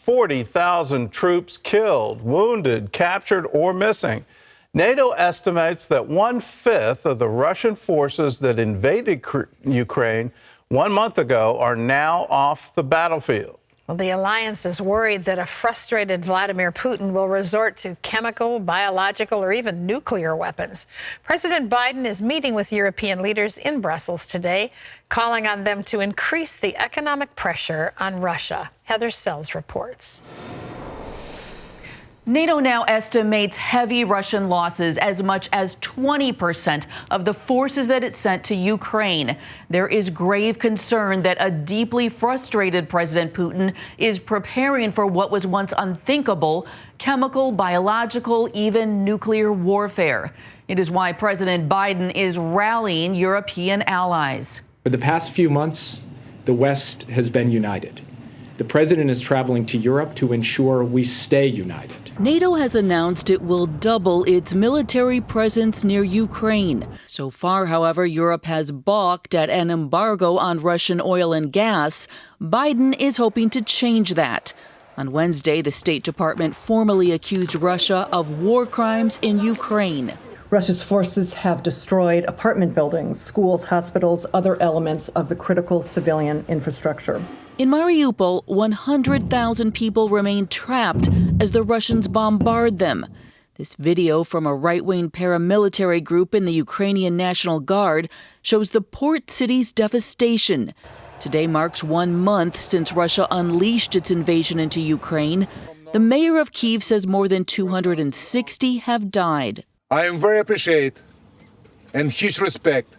40,000 troops killed, wounded, captured, or missing. NATO estimates that 1/5 of the Russian forces that invaded Ukraine 1 month ago are now off the battlefield. Well, the alliance is worried that a frustrated Vladimir Putin will resort to chemical, biological, or even nuclear weapons. President Biden is meeting with European leaders in Brussels today, calling on them to increase the economic pressure on Russia. Heather Sells reports. NATO now estimates heavy Russian losses, as much as 20% of the forces that it sent to Ukraine. There is grave concern that a deeply frustrated President Putin is preparing for what was once unthinkable: chemical, biological, even nuclear warfare. It is why President Biden is rallying European allies. For the past few months, the West has been united. The president is traveling to Europe to ensure we stay united. NATO has announced it will double its military presence near Ukraine. So far, however, Europe has balked at an embargo on Russian oil and gas. Biden is hoping to change that. On Wednesday, the State Department formally accused Russia of war crimes in Ukraine. Russia's forces have destroyed apartment buildings, schools, hospitals, other elements of the critical civilian infrastructure. In Mariupol, 100,000 people remain trapped as the Russians bombard them. This video from a right-wing paramilitary group in the Ukrainian National Guard shows the port city's devastation. Today marks 1 month since Russia unleashed its invasion into Ukraine. The mayor of Kyiv says more than 260 have died. I am very appreciative and huge respect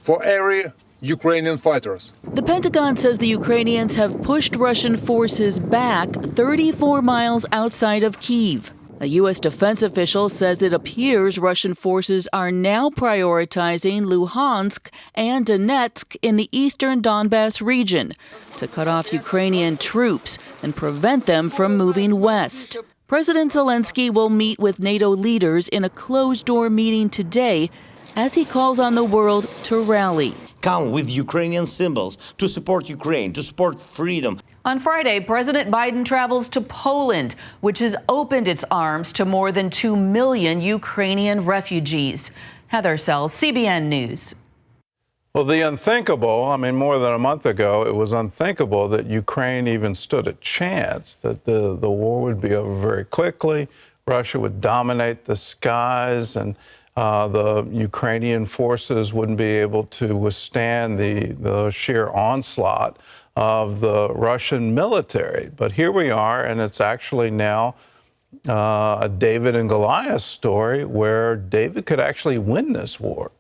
for every Ukrainian fighters. The Pentagon says the Ukrainians have pushed Russian forces back 34 miles outside of Kyiv. A U.S. defense official says it appears Russian forces are now prioritizing Luhansk and Donetsk in the eastern Donbass region to cut off Ukrainian troops and prevent them from moving west. President Zelensky will meet with NATO leaders in a closed-door meeting today as he calls on the world to rally. Come with Ukrainian symbols to support Ukraine, to support freedom. On Friday, President Biden travels to Poland, which has opened its arms to more than 2 million Ukrainian refugees. Heather Sells, CBN News. Well, the unthinkable, more than a month ago, it was unthinkable that Ukraine even stood a chance, that the war would be over very quickly, Russia would dominate the skies, and the Ukrainian forces wouldn't be able to withstand the sheer onslaught of the Russian military. But here we are, and it's actually now a David and Goliath story where David could actually win this war.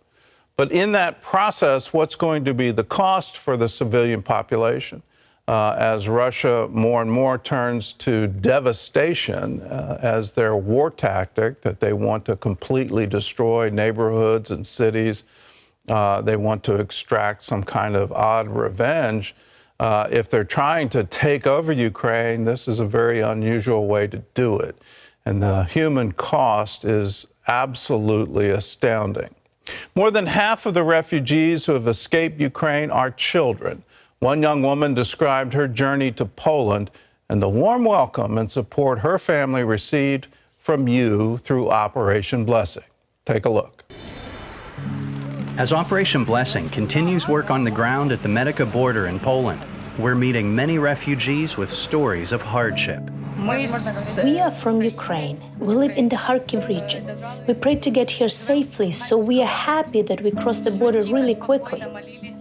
But in that process, what's going to be the cost for the civilian population as Russia more and more turns to devastation as their war tactic, that they want to completely destroy neighborhoods and cities. They want to extract some kind of odd revenge. If they're trying to take over Ukraine, this is a very unusual way to do it. And the human cost is absolutely astounding. More than half of the refugees who have escaped Ukraine are children. One young woman described her journey to Poland and the warm welcome and support her family received from you through Operation Blessing. Take a look. As Operation Blessing continues work on the ground at the Medica border in Poland, we're meeting many refugees with stories of hardship. We are from Ukraine. We live in the Kharkiv region. We prayed to get here safely, so we are happy that we crossed the border really quickly.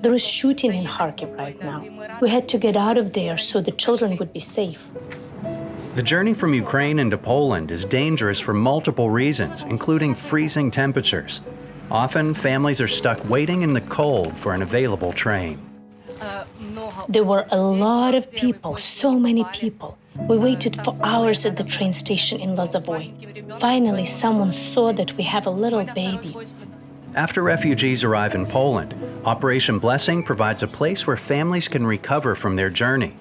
There is shooting in Kharkiv right now. We had to get out of there so the children would be safe. The journey from Ukraine into Poland is dangerous for multiple reasons, including freezing temperatures. Often, families are stuck waiting in the cold for an available train. There were a lot of people, so many people. We waited for hours at the train station in Lazovoy. Finally, someone saw that we have a little baby. After refugees arrive in Poland, Operation Blessing provides a place where families can recover from their journey.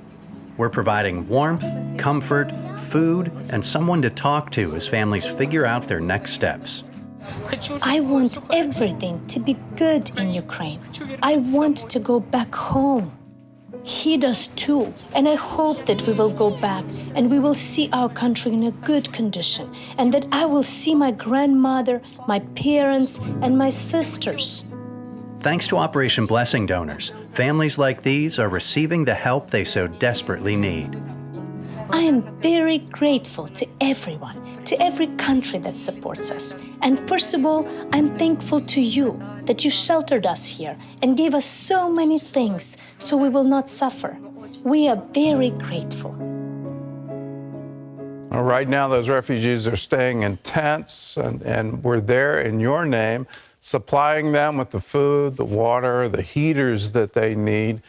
We're providing warmth, comfort, food, and someone to talk to as families figure out their next steps. I want everything to be good in Ukraine. I want to go back home. He does too. And I hope that we will go back and we will see our country in a good condition, and that I will see my grandmother, my parents, and my sisters. Thanks to Operation Blessing donors, families like these are receiving the help they so desperately need. I am very grateful to everyone, to every country that supports us. And first of all, I'm thankful to you that you sheltered us here and gave us so many things so we will not suffer. We are very grateful. Right now, those refugees are staying in tents, and we're there in your name, supplying them with the food, the water, the heaters that they need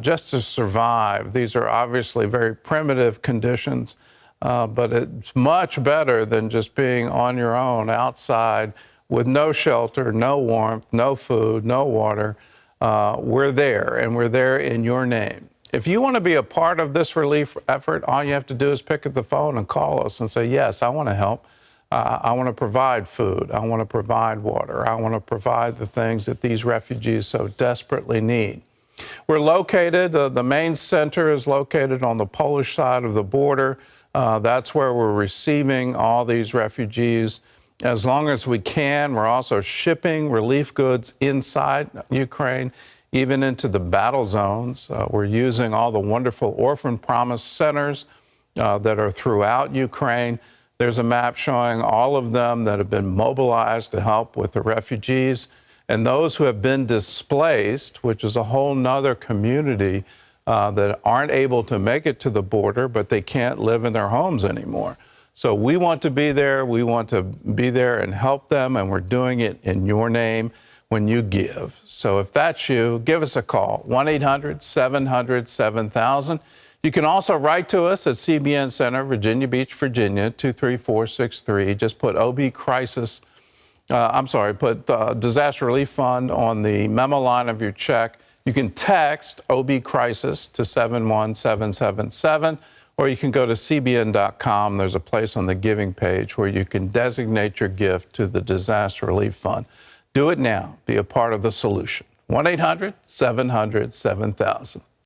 just to survive. These are obviously very primitive conditions, but it's much better than just being on your own outside with no shelter, no warmth, no food, no water. We're there, and we're there in your name. If you want to be a part of this relief effort, all you have to do is pick up the phone and call us and say, yes, I want to help. I want to provide food. I want to provide water. I want to provide the things that these refugees so desperately need. We're located, the main center is located on the Polish side of the border. That's where we're receiving all these refugees. As long as we can, we're also shipping relief goods inside Ukraine, even into the battle zones. We're using all the wonderful orphan promise centers that are throughout Ukraine. There's a map showing all of them that have been mobilized to help with the refugees. And those who have been displaced, which is a whole nother community that aren't able to make it to the border, but they can't live in their homes anymore. So we want to be there. We want to be there and help them, and we're doing it in your name when you give. So if that's you, give us a call, 1-800-700-7000. You can also write to us at CBN Center, Virginia Beach, Virginia, 23463. Just put put Disaster Relief Fund on the memo line of your check. You can text OB Crisis to 71777, or you can go to cbn.com. There's a place on the giving page where you can designate your gift to the Disaster Relief Fund. Do it now. Be a part of the solution. 1-800-700-7000.